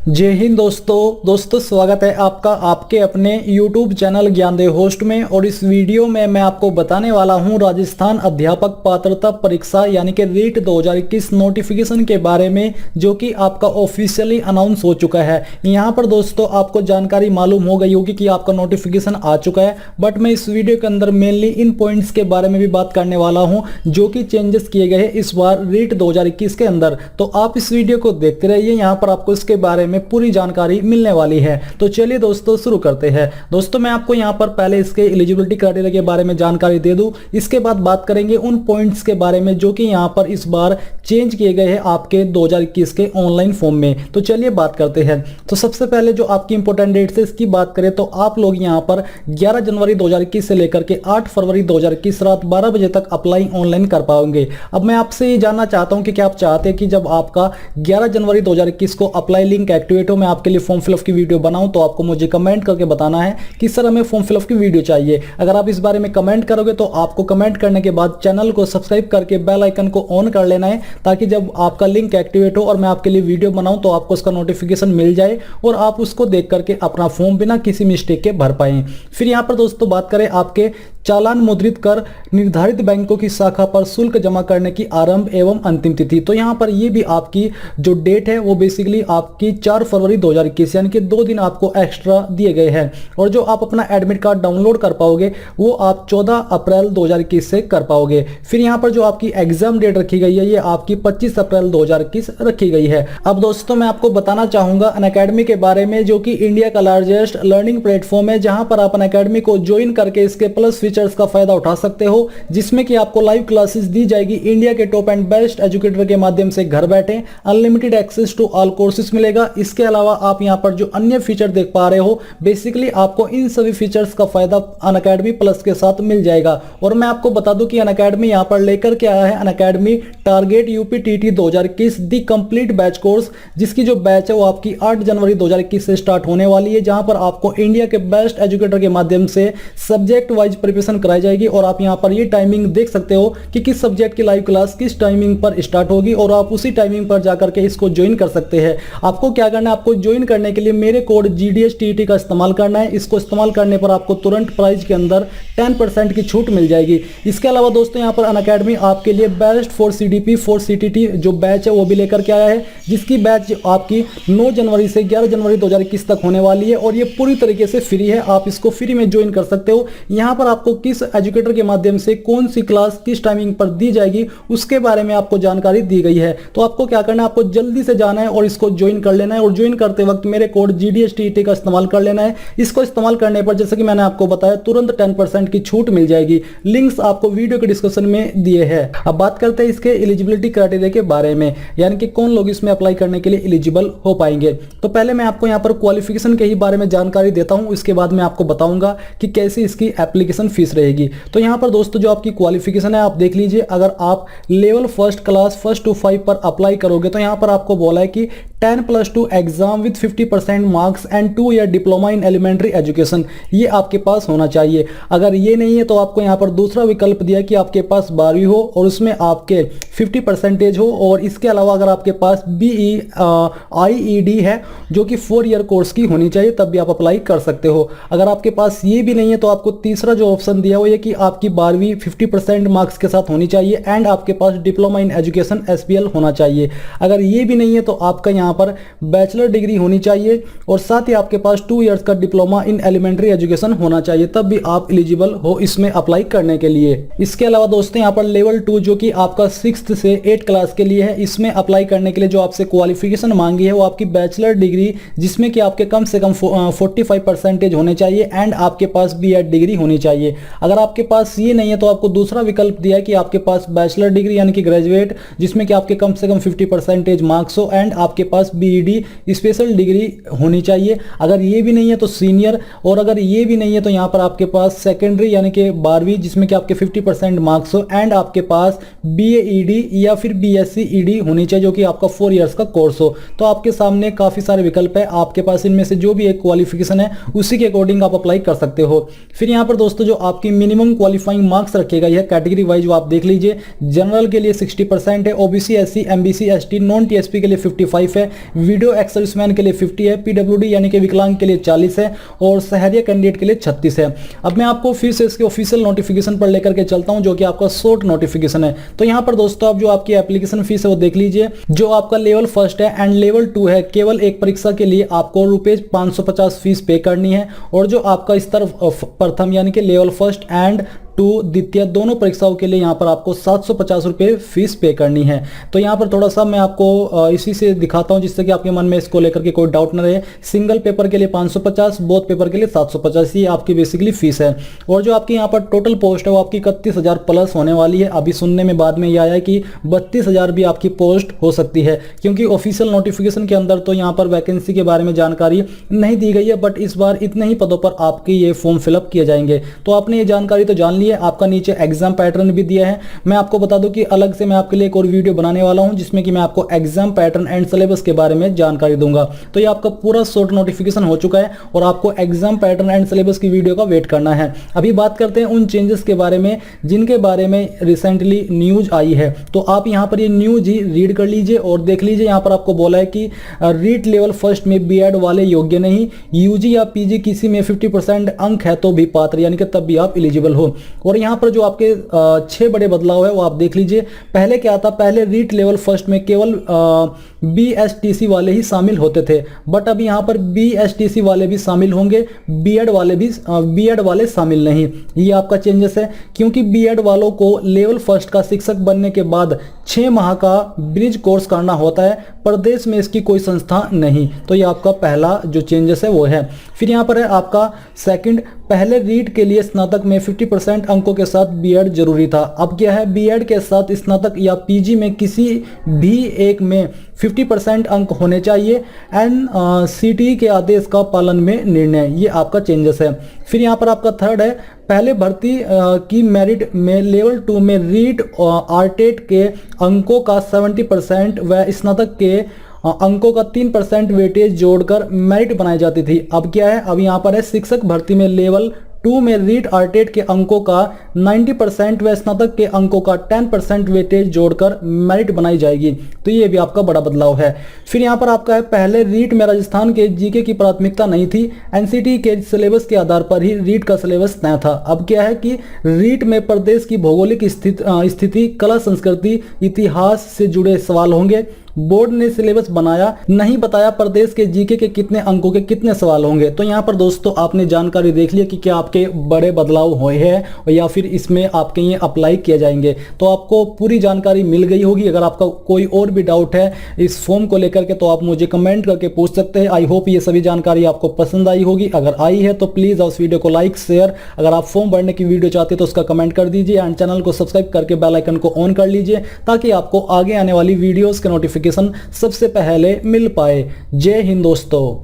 जय हिंद दोस्तों स्वागत है आपका आपके अपने YouTube चैनल ज्ञानदेव होस्ट में। और इस वीडियो में मैं आपको बताने वाला हूं राजस्थान अध्यापक पात्रता परीक्षा यानी कि रीट 2021 नोटिफिकेशन के बारे में, जो कि आपका ऑफिशियली अनाउंस हो चुका है। यहां पर दोस्तों आपको जानकारी मालूम हो गई होगी कि आपका नोटिफिकेशन आ चुका है, बट मैं इस वीडियो के अंदर मेनली इन पॉइंट्स के बारे में भी बात करने वाला हूँ जो कि चेंजेस किए गए हैं इस बार रीट 2021 के अंदर। तो आप इस वीडियो को देखते रहिए, यहाँ पर आपको इसके बारे में पूरी जानकारी मिलने वाली है। तो चलिए दोस्तों शुरू करते हैं। दोस्तों मैं आपको यहाँ पर पहले इसके एलिजिबिलिटी क्राइटेरिया के बारे में जानकारी दे दूं, इसके बाद बात करेंगे उन पॉइंट्स के बारे में जो कि यहाँ पर इस बार चेंज किए गए हैं आपके 2021 के ऑनलाइन फॉर्म में। तो चलिए बात करते हैं। तो सबसे पहले जो आपकी इंपॉर्टेंट डेट्स है इसकी बात करें तो आप लोग यहाँ पर 11 जनवरी 2021 से लेकर के 8 फरवरी 2021 रात 12 बजे तक अप्लाई ऑनलाइन कर पाओगे। अब मैं आपसे ये जानना चाहता हूँ कि क्या आप चाहते हैं कि जब आपका 11 जनवरी 2021 को अप्लाई लिंक एक्टिवेट हो, मैं आपके लिए फॉर्म फिलअप की वीडियो बनाऊं, तो आपको मुझे कमेंट करके बताना है कि सर हमें फॉर्म फिलअप की वीडियो चाहिए। अगर आप इस बारे में कमेंट करोगे तो आपको कमेंट करने के बाद चैनल को सब्सक्राइब करके बेल आइकन को ऑन कर लेना है, ताकि जब आपका लिंक एक्टिवेट हो और मैं आपके लिए वीडियो बनाऊं तो आपको उसका नोटिफिकेशन मिल जाए और आप उसको देख करके अपना फॉर्म बिना किसी मिस्टेक के भर पाएं। फिर यहाँ पर दोस्तों बात करें आपके चालान मुद्रित कर निर्धारित बैंकों की शाखा पर शुल्क जमा करने की आरंभ एवं अंतिम तिथि। तो यहाँ पर ये भी आपकी जो डेट है वो बेसिकली आपकी 4 फरवरी 2021 यानी कि 2 दिन आपको एक्स्ट्रा दिए गए हैं। और जो आप अपना एडमिट कार्ड डाउनलोड कर पाओगे वो आप 14 अप्रैल 2021 से कर पाओगे। फिर यहाँ पर जो आपकी एग्जाम डेट रखी गई है ये आपकी 25 अप्रैल 2021 रखी गई है। अब दोस्तों मैं आपको बताना चाहूंगा अनअकैडमी के बारे में, जो कि इंडिया का लार्जेस्ट लर्निंग प्लेटफॉर्म है, जहां पर आप अनअकैडमी को ज्वाइन करके इसके प्लस फीचर्स का फायदा उठा सकते हो, जिसमें कि आपको लाइव क्लासेस दी जाएगी इंडिया के टॉप एंड बेस्ट एजुकेटर के माध्यम से घर बैठे। Unlimited access to all courses मिलेगा। इसके अलावा आप यहां पर जो अन्य फीचर देख पा रहे हो, बेसिकली आपको इन सभी फीचर्स का फायदा अनअकैडमी प्लस के साथ मिल जाएगा। और मैं आपको बता दूं कि अनअकैडमी यहां पर लेकर के आया है अनअकैडमी टारगेट यूपीटीटी 2021 दी कंप्लीट बैच कोर्स, जिसकी जो बैच है वो आपकी 8 जनवरी 2021 से स्टार्ट होने वाली है, जहां पर आपको इंडिया के बेस्ट एजुकेटर के माध्यम से सब्जेक्ट वाइज प्रिपरेशन कराई जाएगी। और आप यहां पर ये टाइमिंग देख सकते हो कि किस सब्जेक्ट की लाइव क्लास किस टाइमिंग पर स्टार्ट होगी, और आप उसी टाइमिंग पर जाकर के इसको ज्वाइन कर सकते हैं। आपको क्या करना है, आपको ज्वाइन करने के लिए मेरे कोड GDSTET का इस्तेमाल करना है। इसको इस्तेमाल करने पर आपको तुरंत प्राइस के अंदर 10% की छूट मिल जाएगी। इसके अलावा दोस्तों यहां पर अनअकैडमी आपके लिए बेस्ट फॉर CDP 4 CTT जो बैच है वो भी लेकर के आया है, जिसकी बैच आपकी 9 जनवरी से 11 जनवरी 2021 तक होने वाली है। और ये पूरी तरीके से फ्री है, आप इसको फ्री में ज्वाइन कर सकते हो। यहां पर आपको किस एजुकेटर के माध्यम से कौन सी क्लास किस टाइमिंग पर दी जाएगी उसके बारे में आपको जानकारी दी गई है। तो आपको क्या करना है, आपको जल्दी से जाना है और इसको ज्वाइन कर लेना है। और ज्वाइन करते वक्त मेरे कोड GDSTET का इस्तेमाल कर लेना है। इसको इस्तेमाल करने पर जैसे कि मैंने आपको बताया तुरंत 10% की छूट मिल जाएगी। लिंक्स आपको वीडियो के डिस्क्रिप्शन में दिए हैं। अब बात करते हैं इसके एलिजिबिलिटी क्राइटेरिया के बारे में, यानी कि कौन लोग इसमें अप्लाई करने के लिए एलिजिबल हो पाएंगे। तो पहले मैं आपको यहाँ पर क्वालिफिकेशन के ही बारे में जानकारी देता हूँ, इसके बाद मैं आपको बताऊंगा कि कैसे इसकी एप्लीकेशन फीस रहेगी। तो यहाँ पर दोस्तों जो आपकी क्वालिफिकेशन है आप देख लीजिए। अगर आप लेवल फर्स्ट क्लास 1 to 5 पर अप्लाई करोगे तो यहाँ पर आपको बोला है कि 10+2 exam with 50% marks and 2 year diploma in elementary education, ये आपके पास होना चाहिए। अगर ये नहीं है तो आपको यहाँ पर दूसरा विकल्प दिया कि आपके पास 12वीं हो और उसमें आपके 50% हो। और इसके अलावा अगर आपके पास BE IED है जो कि 4 ईयर कोर्स की होनी चाहिए, तब भी आप अप्लाई कर सकते हो। अगर आपके पास ये भी नहीं है तो आपको तीसरा जो ऑप्शन दिया हुआ है कि आपकी 12वीं 50% मार्क्स के साथ होनी चाहिए एंड आपके पास डिप्लोमा इन एजुकेशन SPL होना चाहिए। अगर ये भी नहीं है तो आपका यहाँ पर बैचलर डिग्री होनी चाहिए और साथ ही आपके पास 2 इयर्स का डिप्लोमा इन एलिमेंट्री एजुकेशन होना चाहिए, तब भी आप एलिजिबल हो इसमें अप्लाई करने के लिए। इसके अलावा दोस्तों यहाँ पर लेवल 2 जो कि आपका 6th से 8th क्लास के लिए है, इसमें अप्लाई करने के लिए जो आपसे क्वालिफिकेशन मांगी है वो आपकी बैचलर डिग्री, जिसमें कि आपके कम से कम 45% होने चाहिए एंड आपके पास B.Ed डिग्री होनी चाहिए। अगर आपके पास ये नहीं है तो आपको दूसरा विकल्प दिया है कि आपके पास बैचलर डिग्री यानी कि ग्रेजुएट, जिसमें कि आपके कम से कम 50% मार्क्स हो एंड आपके पास BEd स्पेशल डिग्री होनी चाहिए। अगर ये भी नहीं है तो सीनियर, और अगर ये भी नहीं है तो यहाँ पर आपके पास सेकेंडरी यानी कि 12वीं जिसमें कि आपके 50% मार्क्स हो एंड आपके पास BAED या फिर BSc ED होनी चाहिए जो कि आपका 4 इयर्स का कोर्स हो। तो आपके सामने काफी सारे विकल्प है, आपके पास इनमें से जो भी एक क्वालिफिकेशन है उसी के अकॉर्डिंग आप अप्लाई कर सकते हो। फिर यहाँ पर दोस्तों जो आपकी मिनिमम क्वालिफाइंग मार्क्स रखे गए हैं कैटेगरी वाइज वो आप देख लीजिए। जनरल के लिए 60% है, OBC SC MBC ST non TSP के लिए 55 है, है, वीडियो एक्स सर्विसमैन के लिए 50 है, पीडब्ल्यूडी यानी कि विकलांग के लिए 40 है और शहरिया कैंडिडेट के लिए 36 है। अब मैं आपको फिर से इसके ऑफिशियल नोटिफिकेशन पर लेकर के चलता हूं, जो कि आपका शॉर्ट नोटिफिकेशन है। तो यहां पर दोस्तों आप जो आपकी एप्लीकेशन फीस है वो देख लीजिए। जो आपका लेवल फर्स्ट है एंड लेवल 2 है, केवल एक परीक्षा के लिए आपको रुपीज 550 फीस पे करनी है। और जो आपका स्तर प्रथम यानी कि लेवल फर्स्ट एंड 2 द्वितीय दोनों परीक्षाओं के लिए यहाँ पर आपको 750 रुपये फीस पे करनी है। तो यहाँ पर थोड़ा सा मैं आपको इसी से दिखाता हूँ, जिससे कि आपके मन में इसको लेकर के कोई डाउट न रहे। सिंगल पेपर के लिए 550, बोथ पेपर के लिए 750, ये आपकी बेसिकली फीस है। और जो आपकी यहाँ पर टोटल पोस्ट है वो आपकी 31,000 प्लस होने वाली है। अभी सुनने में बाद में ये आया कि 32,000 भी आपकी पोस्ट हो सकती है, क्योंकि ऑफिशियल नोटिफिकेशन के अंदर तो यहाँ पर वैकेंसी के बारे में जानकारी नहीं दी गई है, बट इस बार इतने ही पदों पर आपके ये फॉर्म फिलअप किए जाएंगे। तो आपने ये जानकारी तो जान ली है। आपका नीचे एग्जाम पैटर्न भी दिया है। मैं आपको बता दूं कि अलग से मैं आपके लिए एक और वीडियो बनाने वाला हूं, जिसमें कि मैं आपको एग्जाम पैटर्न एंड सिलेबस के बारे में जानकारी दूंगा। तो ये आपका पूरा शॉर्ट नोटिफिकेशन हो चुका है और आपको एग्जाम पैटर्न एंड सिलेबस की वीडियो का वेट करना है। अभी बात करते हैं उन चेंजेस के बारे में जिनके बारे में रिसेंटली न्यूज आई है। तो आप यहां पर ये न्यूज ही रीड कर लीजिए और देख लीजिए। यहां पर आपको बोला है कि रीट लेवल फर्स्ट में बीएड वाले योग्य नहीं, यूजी या पीजी किसी में 50% अंक है तो भी पात्र, यानी कि तब भी आप एलिजिबल हो। और यहाँ पर जो आपके 6 बड़े बदलाव है वो आप देख लीजिए। पहले क्या था, पहले रीट लेवल फर्स्ट में केवल बीएसटीसी वाले ही शामिल होते थे, बट अब यहाँ पर बीएसटीसी वाले भी शामिल होंगे, बीएड वाले शामिल नहीं। ये आपका चेंजेस है, क्योंकि बीएड वालों को लेवल फर्स्ट का शिक्षक बनने के बाद 6 माह का ब्रिज कोर्स करना होता है। प्रदेश में इसकी कोई संस्था नहीं। तो ये आपका पहला जो चेंजेस है वो है। फिर यहाँ पर है आपका सेकंड, पहले रीट के लिए स्नातक में 50% अंकों के साथ बीएड जरूरी था। अब क्या है, बीएड के साथ स्नातक या पीजी में किसी भी एक में 50% अंक होने चाहिए। एनसीटी के आदेश का पालन में निर्णय, ये आपका चेंजेस है। फिर यहाँ पर आपका थर्ड है, पहले भर्ती की मेरिट में लेवल 2 में रीट आरटेट के अंकों का 70% व स्नातक के अंकों का 3% वेटेज जोड़कर मेरिट बनाई जाती थी। अब क्या है, अब यहाँ पर है शिक्षक भर्ती में लेवल 2 में रीट आरटेट के अंकों का 90% व स्नातक के अंकों का 10% वेटेज जोड़कर मेरिट बनाई जाएगी। तो ये भी आपका बड़ा बदलाव है। फिर यहाँ पर आपका है, पहले रीट में राजस्थान के जीके की प्राथमिकता नहीं थी, एनसीटी के सिलेबस के आधार पर ही रीट का सिलेबस तय था। अब क्या है कि रीट में प्रदेश की भौगोलिक स्थिति, कला, संस्कृति, इतिहास से जुड़े सवाल होंगे। बोर्ड ने सिलेबस बनाया, नहीं बताया प्रदेश के जीके के कितने अंकों के कितने सवाल होंगे। तो यहाँ पर दोस्तों आपने जानकारी देख लिया कि क्या आपके बड़े बदलाव हुए हैं या फिर इसमें आपके ये अप्लाई किए जाएंगे। तो आपको पूरी जानकारी मिल गई होगी। अगर आपका कोई और भी डाउट है इस फॉर्म को लेकर के, तो आप मुझे कमेंट करके पूछ सकते हैं। आई होप ये सभी जानकारी आपको पसंद आई होगी। अगर आई है तो प्लीज उस वीडियो को लाइक, शेयर, अगर आप फॉर्म भरने की वीडियो चाहते हैं तो उसका कमेंट कर दीजिए एंड चैनल को सब्सक्राइब करके बेल आइकन को ऑन कर लीजिए, ताकि आपको आगे आने वाली वीडियोस के नोटिफिकेशन सबसे पहले मिल पाए। जय हिंद दोस्तों।